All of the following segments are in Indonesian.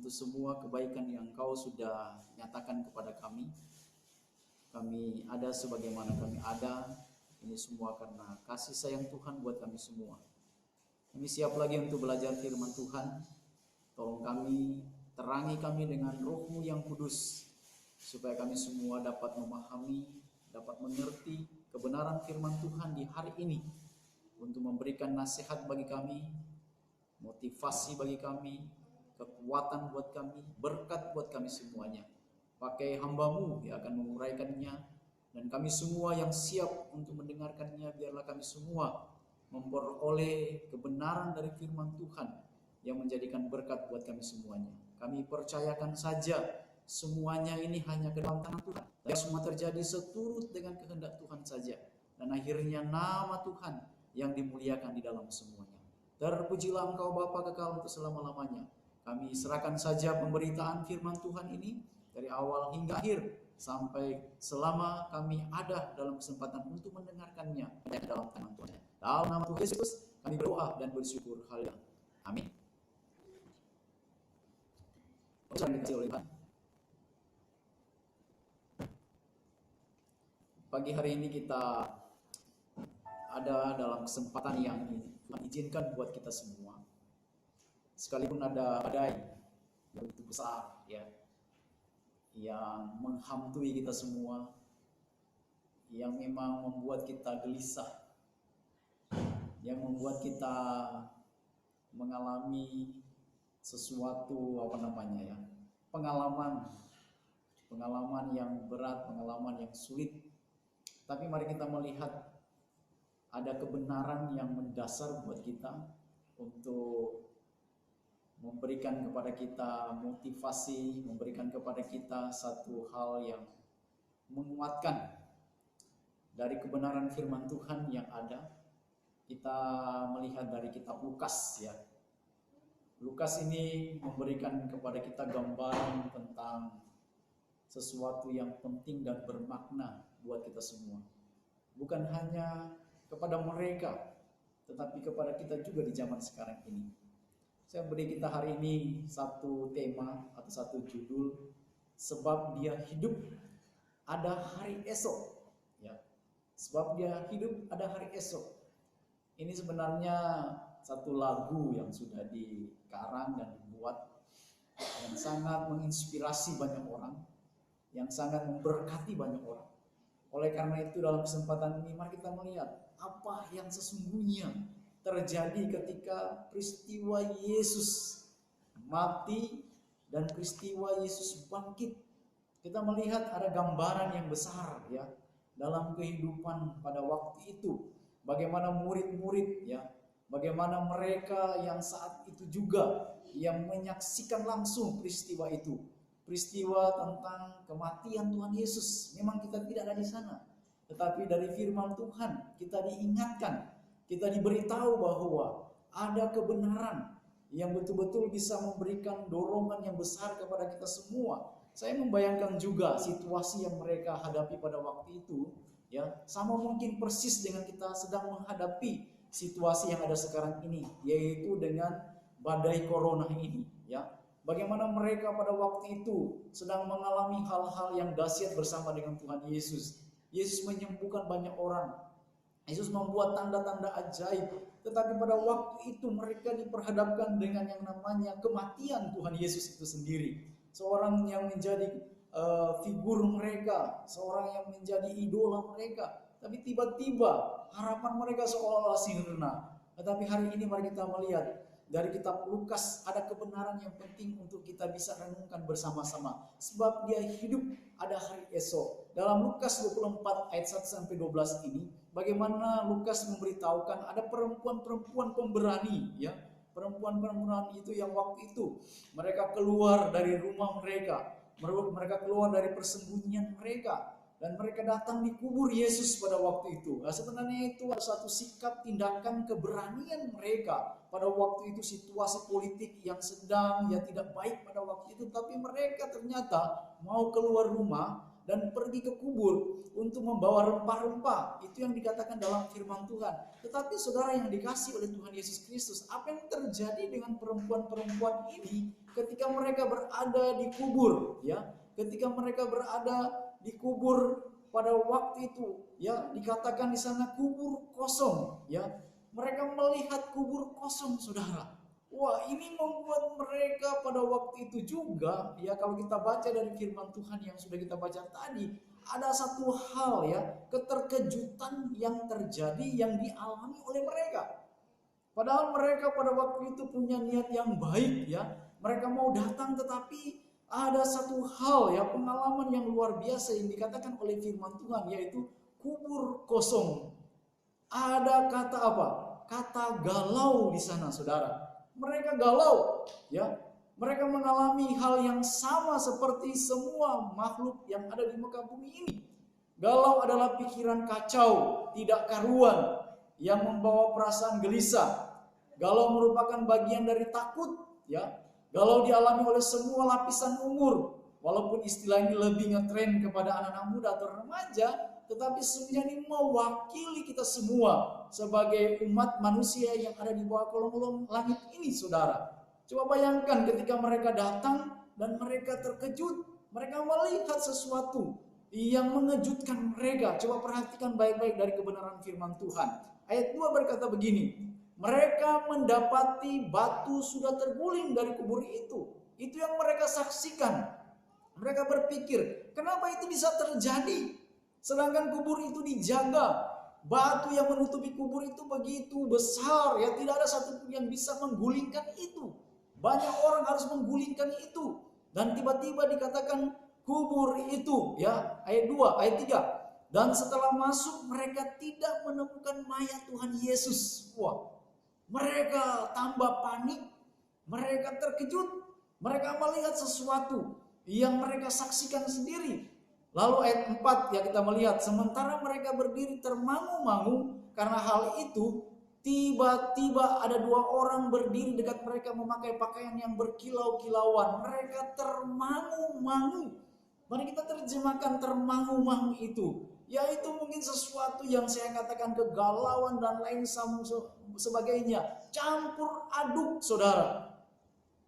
untuk semua kebaikan yang Kau sudah nyatakan kepada kami. Kami ada sebagaimana kami ada, ini semua karena kasih sayang Tuhan buat kami semua. Kami siap lagi untuk belajar firman Tuhan. Tolong kami, terangi kami dengan Roh-Mu yang kudus, supaya kami semua dapat memahami, dapat mengerti kebenaran firman Tuhan di hari ini, untuk memberikan nasihat bagi kami, motivasi bagi kami, kekuatan buat kami, berkat buat kami semuanya. Pakai hamba-Mu yang akan menguraikannya, dan kami semua yang siap untuk mendengarkannya, biarlah kami semua memperoleh kebenaran dari firman Tuhan yang menjadikan berkat buat kami semuanya. Kami percayakan saja semuanya ini hanya ke dalam tangan Tuhan. Dan semua terjadi seturut dengan kehendak Tuhan saja. Dan akhirnya nama Tuhan yang dimuliakan di dalam semuanya. Terpujilah Engkau Bapa kekal untuk selama-lamanya. Kami serahkan saja pemberitaan firman Tuhan ini dari awal hingga akhir, sampai selama kami ada dalam kesempatan untuk mendengarkannya di dalam tangan Tuhan. Dalam nama Tuhan Yesus kami berdoa dan bersyukur. Haleluya. Amin. Pagi hari ini kita ada dalam kesempatan yang Tuhan izinkan buat kita semua. Sekalipun ada badai yang begitu besar ya, yang menghantui kita semua, yang memang membuat kita gelisah, yang membuat kita mengalami sesuatu pengalaman yang berat, pengalaman yang sulit. Tapi mari kita melihat ada kebenaran yang mendasar buat kita untuk memberikan kepada kita motivasi, memberikan kepada kita satu hal yang menguatkan dari kebenaran firman Tuhan yang ada. Kita melihat dari kitab Lukas ya. Lukas ini memberikan kepada kita gambaran tentang sesuatu yang penting dan bermakna buat kita semua. Bukan hanya kepada mereka, tetapi kepada kita juga di zaman sekarang ini. Saya beri kita hari ini satu tema atau satu judul, sebab dia hidup ada hari esok. Ya, sebab dia hidup ada hari esok. Ini sebenarnya satu lagu yang sudah dikarang dan dibuat, yang sangat menginspirasi banyak orang, yang sangat memberkati banyak orang. Oleh karena itu dalam kesempatan ini mari kita melihat apa yang sesungguhnya terjadi ketika peristiwa Yesus mati dan peristiwa Yesus bangkit. Kita melihat ada gambaran yang besar ya dalam kehidupan pada waktu itu. Bagaimana murid-murid ya, bagaimana mereka yang saat itu juga yang menyaksikan langsung peristiwa itu. Peristiwa tentang kematian Tuhan Yesus. Memang kita tidak ada di sana, tetapi dari firman Tuhan kita diingatkan, kita diberitahu bahwa ada kebenaran yang betul-betul bisa memberikan dorongan yang besar kepada kita semua. Saya membayangkan juga situasi yang mereka hadapi pada waktu itu, ya, sama mungkin persis dengan kita sedang menghadapi situasi yang ada sekarang ini, yaitu dengan badai corona ini, ya. Bagaimana mereka pada waktu itu sedang mengalami hal-hal yang dahsyat bersama dengan Tuhan Yesus. Yesus menyembuhkan banyak orang. Yesus membuat tanda-tanda ajaib. Tetapi pada waktu itu mereka diperhadapkan dengan yang namanya kematian Tuhan Yesus itu sendiri. Seorang yang menjadi figur mereka, seorang yang menjadi idola mereka. Tapi tiba-tiba harapan mereka seolah-olah sirna. Tetapi hari ini mari kita melihat dari kitab Lukas ada kebenaran yang penting untuk kita bisa renungkan bersama-sama. Sebab dia hidup ada hari esok. Dalam Lukas 24 ayat 1 sampai 12 ini, bagaimana Lukas memberitahukan ada perempuan-perempuan pemberani, ya. Perempuan-perempuan itu yang waktu itu mereka keluar dari rumah mereka, mereka keluar dari persembunyian mereka, dan mereka datang di kubur Yesus pada waktu itu. Nah, sebenarnya itu ada satu sikap tindakan keberanian mereka pada waktu itu, situasi politik yang sedang tidak baik pada waktu itu, tapi mereka ternyata mau keluar rumah dan pergi ke kubur untuk membawa rempah-rempah. Itu yang dikatakan dalam firman Tuhan. Tetapi saudara yang dikasih oleh Tuhan Yesus Kristus, apa yang terjadi dengan perempuan-perempuan ini ketika mereka berada di kubur, ya? Ketika mereka berada di kubur pada waktu itu, ya, dikatakan di sana kubur kosong, ya. Mereka melihat kubur kosong, saudara. Wah, ini membuat mereka pada waktu itu juga, ya, kalau kita baca dari firman Tuhan yang sudah kita baca tadi, ada satu hal, ya, keterkejutan yang terjadi yang dialami oleh mereka. Padahal mereka pada waktu itu punya niat yang baik, ya. Mereka mau datang, tetapi ada satu hal, ya, pengalaman yang luar biasa yang dikatakan oleh firman Tuhan, yaitu kubur kosong. Ada kata apa? Kata galau di sana, saudara. Mereka galau, ya. Mereka mengalami hal yang sama seperti semua makhluk yang ada di muka bumi ini. Galau adalah pikiran kacau, tidak karuan, yang membawa perasaan gelisah. Galau merupakan bagian dari takut, ya. Galau dialami oleh semua lapisan umur. Walaupun istilah ini lebih ngetren kepada anak-anak muda atau remaja, tetapi sebenarnya ini mewakili kita semua sebagai umat manusia yang ada di bawah kolong langit ini, saudara. Coba bayangkan ketika mereka datang dan mereka terkejut, mereka melihat sesuatu yang mengejutkan mereka. Coba perhatikan baik-baik dari kebenaran firman Tuhan. Ayat 2 berkata begini, mereka mendapati batu sudah terguling dari kubur itu. Itu yang mereka saksikan. Mereka berpikir, kenapa itu bisa terjadi? Sedangkan kubur itu dijaga. Batu yang menutupi kubur itu begitu besar, ya, tidak ada satupun yang bisa menggulingkan itu. Banyak orang harus menggulingkan itu. Dan tiba-tiba dikatakan kubur itu, ya, ayat 2, ayat 3. Dan setelah masuk mereka tidak menemukan mayat Tuhan Yesus. Wah, mereka tambah panik, mereka terkejut, mereka melihat sesuatu yang mereka saksikan sendiri. Lalu ayat 4 ya, kita melihat sementara mereka berdiri termangu-mangu karena hal itu, tiba-tiba ada 2 orang berdiri dekat mereka memakai pakaian yang berkilau-kilauan. Mereka termangu-mangu. Mari kita terjemahkan termangu-mangu itu, yaitu mungkin sesuatu yang saya katakan kegalauan dan lain sebagainya. Campur aduk, saudara.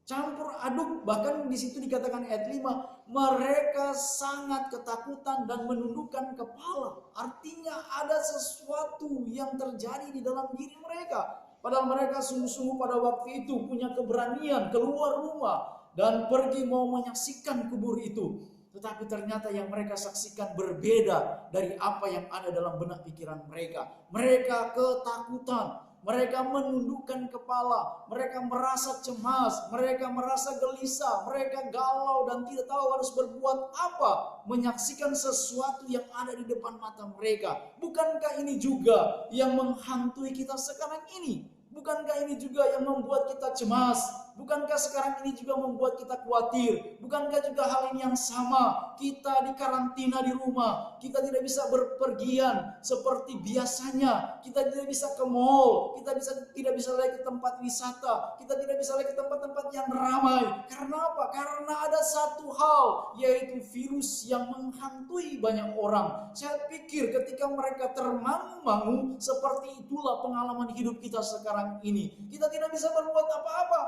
Campur aduk, bahkan di situ dikatakan ayat 5, mereka sangat ketakutan dan menundukkan kepala. Artinya ada sesuatu yang terjadi di dalam diri mereka. Padahal mereka sungguh-sungguh pada waktu itu punya keberanian keluar rumah dan pergi mau menyaksikan kubur itu. Tetapi ternyata yang mereka saksikan berbeda dari apa yang ada dalam benak pikiran mereka. Mereka ketakutan. Mereka menundukkan kepala, mereka merasa cemas, mereka merasa gelisah, mereka galau dan tidak tahu harus berbuat apa, menyaksikan sesuatu yang ada di depan mata mereka. Bukankah ini juga yang menghantui kita sekarang ini? Bukankah ini juga yang membuat kita cemas? Bukankah sekarang ini juga membuat kita khawatir? Bukankah juga hal ini yang sama? Kita dikarantina di rumah, kita tidak bisa berpergian seperti biasanya, kita tidak bisa ke mall, kita tidak bisa lagi ke tempat wisata, kita tidak bisa lagi ke tempat-tempat yang ramai. Karena apa? Karena ada satu hal, yaitu virus yang menghantui banyak orang. Saya pikir ketika mereka termangu-mangu, seperti itulah pengalaman hidup kita sekarang ini. Kita tidak bisa berbuat apa-apa.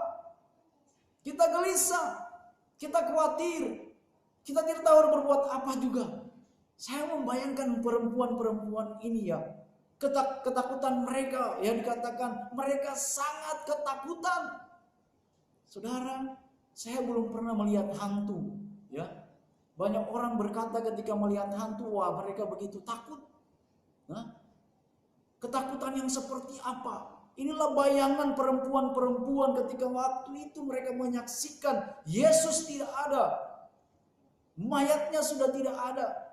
Kita gelisah, kita khawatir, kita tidak tahu harus berbuat apa juga. Saya membayangkan perempuan-perempuan ini, ya, ketakutan mereka, ya, dikatakan mereka sangat ketakutan. Saudara, saya belum pernah melihat hantu, ya. Banyak orang berkata ketika melihat hantu, wah, mereka begitu takut. Nah, ketakutan yang seperti apa? Inilah bayangan perempuan-perempuan ketika waktu itu mereka menyaksikan Yesus tidak ada. Mayatnya sudah tidak ada.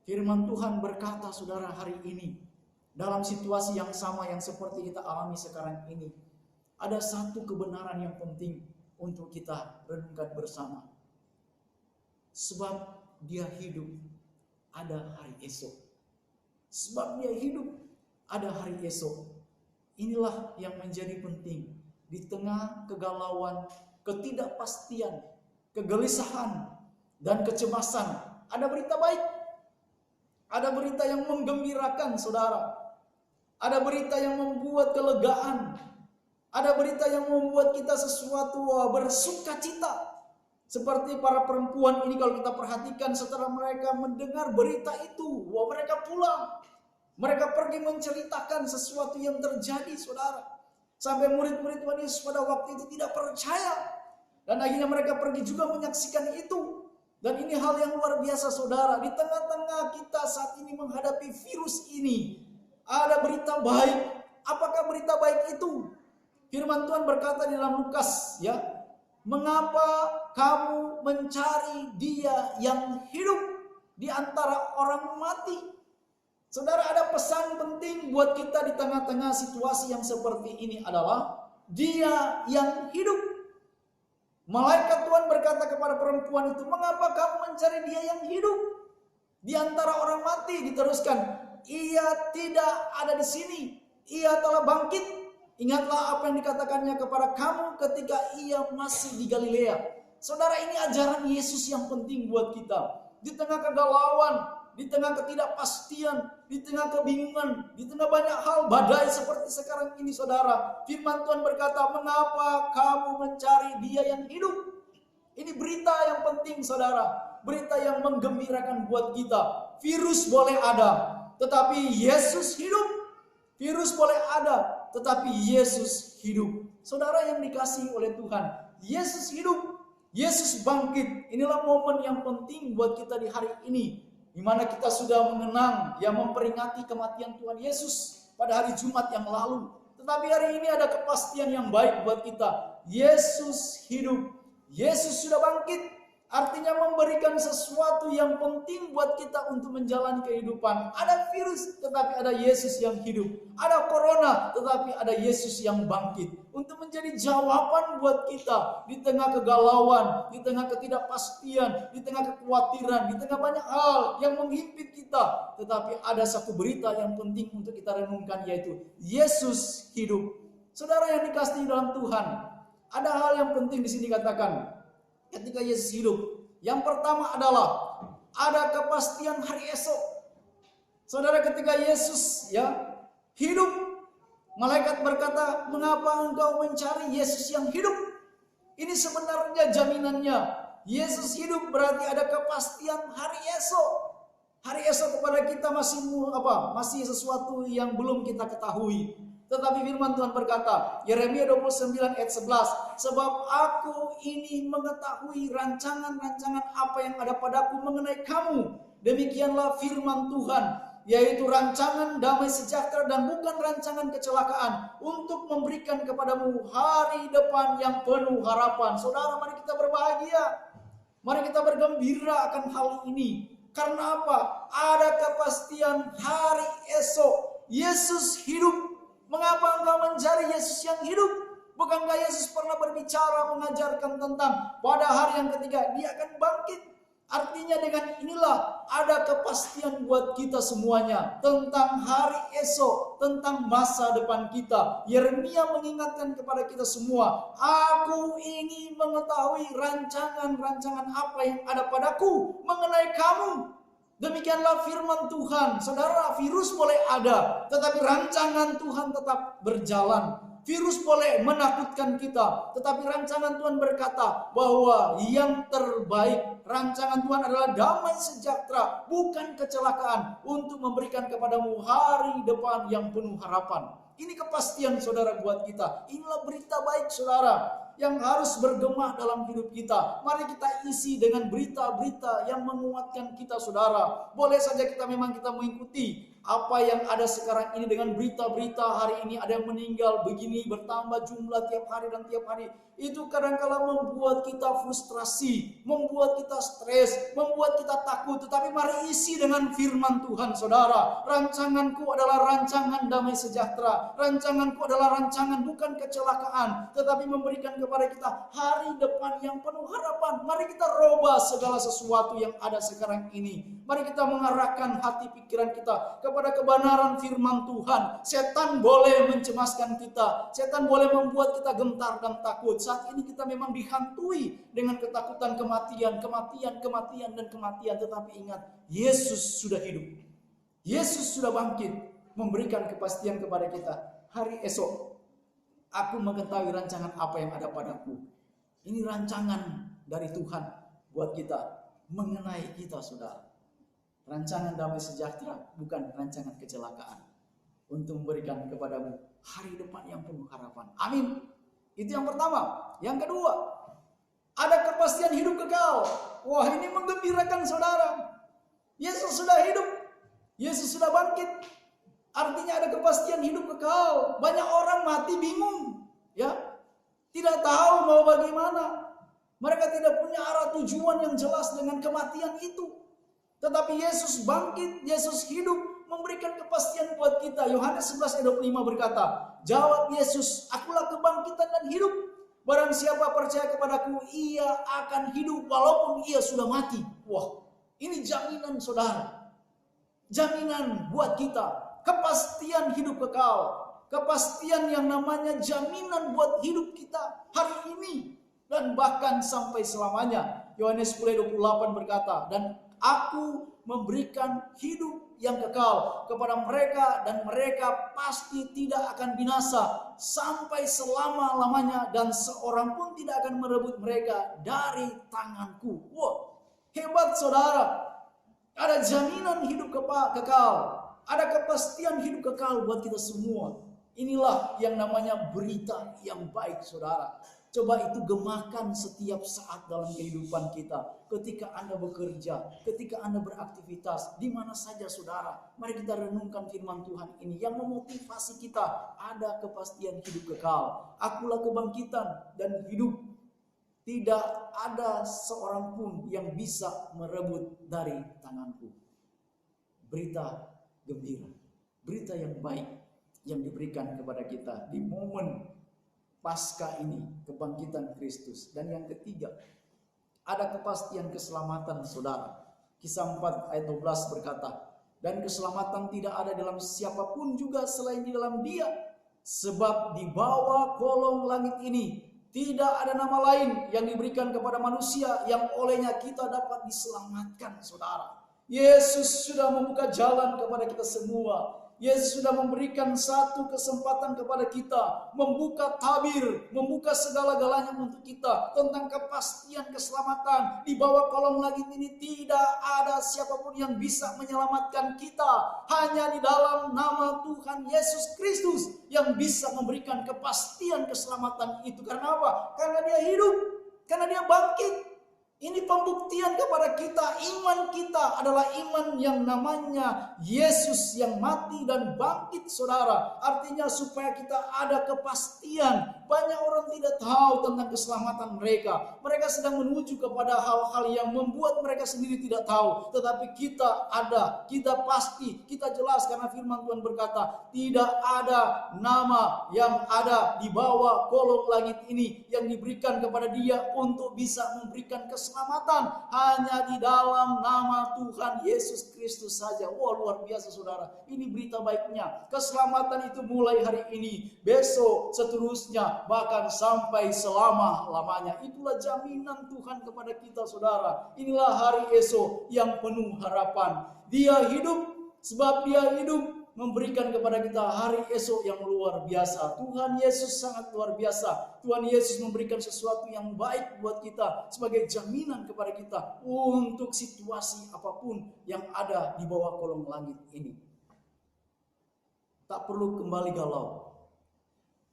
Firman Tuhan berkata, saudara, hari ini dalam situasi yang sama yang seperti kita alami sekarang ini, ada satu kebenaran yang penting untuk kita renungkan bersama. Sebab dia hidup, ada hari esok. Sebab dia hidup, ada hari esok. Inilah yang menjadi penting di tengah kegalauan, ketidakpastian, kegelisahan, dan kecemasan. Ada berita baik. Ada berita yang menggembirakan saudara. Ada berita yang membuat kelegaan. Ada berita yang membuat kita sesuatu bersuka cita. Seperti para perempuan ini kalau kita perhatikan setelah mereka mendengar berita itu, mereka pulang. Mereka pergi menceritakan sesuatu yang terjadi saudara. Sampai murid-murid Tuhan Yesus pada waktu itu tidak percaya. Dan akhirnya mereka pergi juga menyaksikan itu. Dan ini hal yang luar biasa saudara. Di tengah-tengah kita saat ini menghadapi virus ini. Ada berita baik. Apakah berita baik itu? Firman Tuhan berkata di dalam Lukas, ya, mengapa kamu mencari Dia yang hidup di antara orang mati? Saudara, ada pesan penting buat kita di tengah-tengah situasi yang seperti ini adalah Dia yang hidup. Malaikat Tuhan berkata kepada perempuan itu, mengapa kamu mencari Dia yang hidup di antara orang mati? Diteruskan, Ia tidak ada di sini, Ia telah bangkit. Ingatlah apa yang dikatakannya kepada kamu ketika Ia masih di Galilea. Saudara, ini ajaran Yesus yang penting buat kita. Di tengah kegalauan, di tengah ketidakpastian, di tengah kebingungan, di tengah banyak hal badai seperti sekarang ini saudara. Firman Tuhan berkata, mengapa kamu mencari Dia yang hidup? Ini berita yang penting saudara. Berita yang menggembirakan buat kita. Virus boleh ada, tetapi Yesus hidup. Virus boleh ada, tetapi Yesus hidup. Saudara yang dikasihi oleh Tuhan, Yesus hidup. Yesus bangkit. Inilah momen yang penting buat kita di hari ini. Di mana kita sudah mengenang, yang memperingati kematian Tuhan Yesus pada hari Jumat yang lalu. Tetapi hari ini ada kepastian yang baik buat kita. Yesus hidup. Yesus sudah bangkit. Artinya memberikan sesuatu yang penting buat kita untuk menjalani kehidupan. Ada virus, tetapi ada Yesus yang hidup. Ada corona, tetapi ada Yesus yang bangkit. Untuk menjadi jawaban buat kita di tengah kegalauan, di tengah ketidakpastian, di tengah kekhawatiran, di tengah banyak hal yang menghimpit kita. Tetapi ada satu berita yang penting untuk kita renungkan, yaitu Yesus hidup. Saudara yang dikasihi dalam Tuhan, ada hal yang penting di sini katakan. Ketika Yesus hidup, yang pertama adalah ada kepastian hari esok. Saudara, ketika Yesus hidup, malaikat berkata, mengapa engkau mencari Yesus yang hidup? Ini sebenarnya jaminannya. Yesus hidup berarti ada kepastian hari esok. Hari esok kepada kita masih sesuatu yang belum kita ketahui. Tetapi firman Tuhan berkata, Yeremia 29 ayat 11, sebab aku ini mengetahui rancangan-rancangan apa yang ada padaku mengenai kamu. Demikianlah firman Tuhan, yaitu rancangan damai sejahtera dan bukan rancangan kecelakaan, untuk memberikan kepadamu hari depan yang penuh harapan. Saudara, mari kita berbahagia. Mari kita bergembira akan hal ini. Karena apa? Ada kepastian hari esok. Yesus hidup. Mengapa engkau mencari Yesus yang hidup? Bukankah Yesus pernah berbicara mengajarkan tentang pada hari yang ketiga Dia akan bangkit? Artinya dengan inilah ada kepastian buat kita semuanya tentang hari esok, tentang masa depan kita. Yeremia mengingatkan kepada kita semua, aku ini mengetahui rancangan-rancangan apa yang ada padaku mengenai kamu. Demikianlah firman Tuhan. Saudara, virus boleh ada, tetapi rancangan Tuhan tetap berjalan. Virus boleh menakutkan kita, tetapi rancangan Tuhan berkata bahwa yang terbaik, rancangan Tuhan adalah damai sejahtera, bukan kecelakaan, untuk memberikan kepadamu hari depan yang penuh harapan. Ini kepastian saudara buat kita. Inilah berita baik saudara yang harus bergema dalam hidup kita. Mari kita isi dengan berita-berita yang menguatkan kita saudara. Boleh saja kita mengikuti apa yang ada sekarang ini dengan berita-berita hari ini. Ada yang meninggal begini, bertambah jumlah tiap hari dan tiap hari. Itu kadang-kala membuat kita frustrasi, membuat kita stres, membuat kita takut. Tetapi mari isi dengan firman Tuhan saudara. Rancanganku adalah rancangan damai sejahtera. Rancanganku adalah rancangan bukan kecelakaan, tetapi memberikan kepada kita hari depan yang penuh harapan. Mari kita robah segala sesuatu yang ada sekarang ini. Mari kita mengarahkan hati pikiran kita kepada kebenaran firman Tuhan. Setan boleh mencemaskan kita. Setan boleh membuat kita gentar dan takut. Saat ini kita memang dihantui dengan ketakutan kematian. Tetapi ingat, Yesus sudah hidup. Yesus sudah bangkit, memberikan kepastian kepada kita. Hari esok, aku mengetahui rancangan apa yang ada padaku. Ini rancangan dari Tuhan buat kita, mengenai kita, saudara. Rancangan damai sejahtera, bukan rancangan kecelakaan. Untuk memberikan kepadamu hari depan yang penuh harapan. Amin. Itu yang pertama. Yang kedua, ada kepastian hidup kekal. Wah, ini menggembirakan saudara. Yesus sudah hidup. Yesus sudah bangkit. Artinya ada kepastian hidup kekal. Banyak orang mati bingung, ya. Tidak tahu mau bagaimana. Mereka tidak punya arah tujuan yang jelas dengan kematian itu. Tetapi Yesus bangkit, Yesus hidup, memberikan kepastian buat kita. Yohanes 11 ayat 25 berkata, jawab Yesus, akulah kebangkitan dan hidup. Barang siapa percaya kepadaku, ia akan hidup walaupun ia sudah mati. Wah, ini jaminan saudara. Jaminan buat kita. Kepastian hidup kekal. Kepastian yang namanya jaminan buat hidup kita hari ini dan bahkan sampai selamanya. Yohanes 10:28 berkata, dan aku memberikan hidup yang kekal kepada mereka dan mereka pasti tidak akan binasa sampai selama-lamanya dan seorang pun tidak akan merebut mereka dari tanganku. Wah, hebat saudara. Ada jaminan hidup kekal. Ada kepastian hidup kekal buat kita semua. Inilah yang namanya berita yang baik, saudara. Coba itu gemakan setiap saat dalam kehidupan kita. Ketika Anda bekerja, ketika Anda beraktivitas, di mana saja saudara. Mari kita renungkan firman Tuhan ini yang memotivasi kita. Ada kepastian hidup kekal. Akulah kebangkitan dan hidup. Tidak ada seorang pun yang bisa merebut dari tanganku. Berita gembira. Berita yang baik yang diberikan kepada kita di momen Paskah ini, kebangkitan Kristus. Dan yang ketiga, ada kepastian keselamatan saudara. Kisah 4 ayat 12 berkata, dan keselamatan tidak ada dalam siapapun juga selain di dalam Dia, sebab di bawah kolong langit ini tidak ada nama lain yang diberikan kepada manusia yang olehnya kita dapat diselamatkan, saudara. Yesus sudah membuka jalan kepada kita semua. Yesus sudah memberikan satu kesempatan kepada kita, membuka tabir, membuka segala-galanya untuk kita tentang kepastian keselamatan. Di bawah kolong langit ini tidak ada siapapun yang bisa menyelamatkan kita. Hanya di dalam nama Tuhan Yesus Kristus yang bisa memberikan kepastian keselamatan itu. Karena apa? Karena Dia hidup, karena Dia bangkit. Ini pembuktian kepada kita, iman kita adalah iman yang namanya Yesus yang mati dan bangkit, saudara. Artinya supaya kita ada kepastian. Banyak orang tidak tahu tentang keselamatan mereka. Mereka sedang menuju kepada hal-hal yang membuat mereka sendiri tidak tahu. Tetapi kita ada, kita pasti, kita jelas karena firman Tuhan berkata, tidak ada nama yang ada di bawah kolong langit ini yang diberikan kepada Dia untuk bisa memberikan keselamatan hanya di dalam nama Tuhan Yesus Kristus saja. Wah, luar biasa saudara. Ini berita baiknya. Keselamatan itu mulai hari ini, besok, seterusnya, bahkan sampai selama-lamanya. Itulah jaminan Tuhan kepada kita saudara. Inilah hari esok yang penuh harapan. Dia hidup, sebab Dia hidup memberikan kepada kita hari esok yang luar biasa. Tuhan Yesus sangat luar biasa. Tuhan Yesus memberikan sesuatu yang baik buat kita sebagai jaminan kepada kita untuk situasi apapun yang ada di bawah kolong langit ini. Tak perlu kembali galau.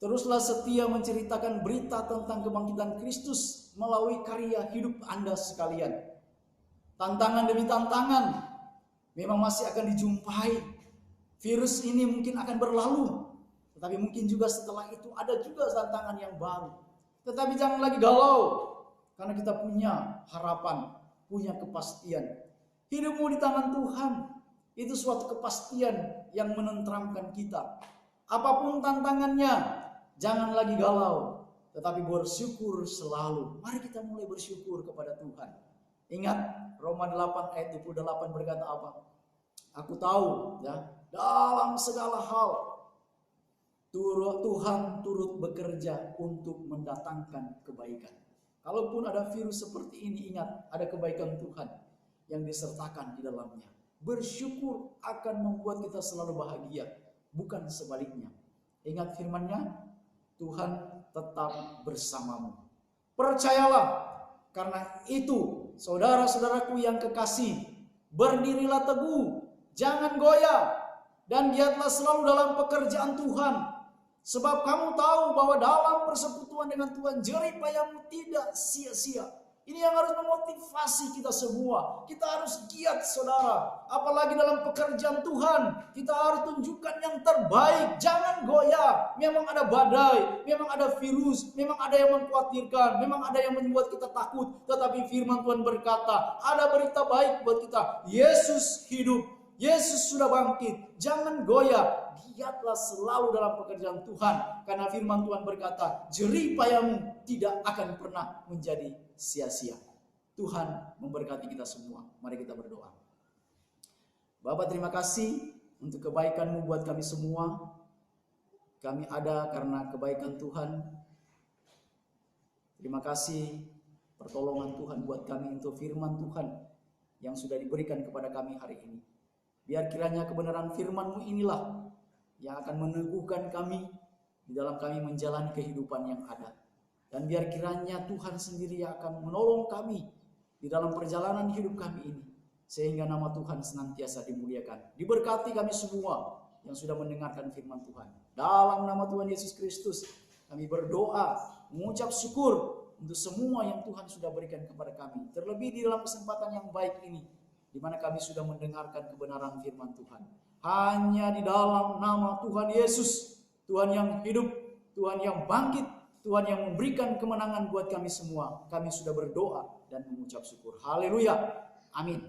Teruslah setia menceritakan berita tentang kebangkitan Kristus melalui karya hidup Anda sekalian. Tantangan demi tantangan memang masih akan dijumpai. Virus ini mungkin akan berlalu, tetapi mungkin juga setelah itu ada juga tantangan yang baru. Tetapi jangan lagi galau, karena kita punya harapan, punya kepastian. Hidupmu di tangan Tuhan, itu suatu kepastian yang menenteramkan kita. Apapun tantangannya, jangan lagi galau, tetapi bersyukur selalu. Mari kita mulai bersyukur kepada Tuhan. Ingat Roma 8 ayat 28 berkata apa? Aku tahu ya, dalam segala hal Tuhan turut bekerja untuk mendatangkan kebaikan. Kalaupun ada virus seperti ini, ingat ada kebaikan Tuhan yang disertakan di dalamnya. Bersyukur akan membuat kita selalu bahagia, bukan sebaliknya. Ingat firman-Nya, Tuhan tetap bersamamu. Percayalah, karena itu saudara-saudaraku yang kekasih, berdirilah teguh, jangan goyah, dan giatlah selalu dalam pekerjaan Tuhan. Sebab kamu tahu bahwa dalam persekutuan dengan Tuhan jerih payahmu tidak sia-sia. Ini yang harus memotivasi kita semua. Kita harus giat saudara. Apalagi dalam pekerjaan Tuhan. Kita harus tunjukkan yang terbaik. Jangan goyah. Memang ada badai. Memang ada virus. Memang ada yang mengkhawatirkan. Memang ada yang membuat kita takut. Tetapi firman Tuhan berkata, ada berita baik buat kita. Yesus hidup. Yesus sudah bangkit. Jangan goyah. Giatlah selalu dalam pekerjaan Tuhan. Karena firman Tuhan berkata, jerih payahmu tidak akan pernah menjadi sia-sia. Tuhan memberkati kita semua. Mari kita berdoa. Bapa, terima kasih untuk kebaikan-Mu buat kami semua. Kami ada karena kebaikan Tuhan. Terima kasih pertolongan Tuhan buat kami untuk firman Tuhan yang sudah diberikan kepada kami hari ini. Biar kiranya kebenaran firman-Mu inilah yang akan meneguhkan kami di dalam kami menjalani kehidupan yang ada. Dan biar kiranya Tuhan sendiri yang akan menolong kami di dalam perjalanan hidup kami ini. Sehingga nama Tuhan senantiasa dimuliakan. Diberkati kami semua yang sudah mendengarkan firman Tuhan. Dalam nama Tuhan Yesus Kristus kami berdoa, mengucap syukur untuk semua yang Tuhan sudah berikan kepada kami. Terlebih di dalam kesempatan yang baik ini, di mana kami sudah mendengarkan kebenaran firman Tuhan. Hanya di dalam nama Tuhan Yesus, Tuhan yang hidup, Tuhan yang bangkit, Tuhan yang memberikan kemenangan buat kami semua. Kami sudah berdoa dan mengucap syukur. Haleluya. Amin.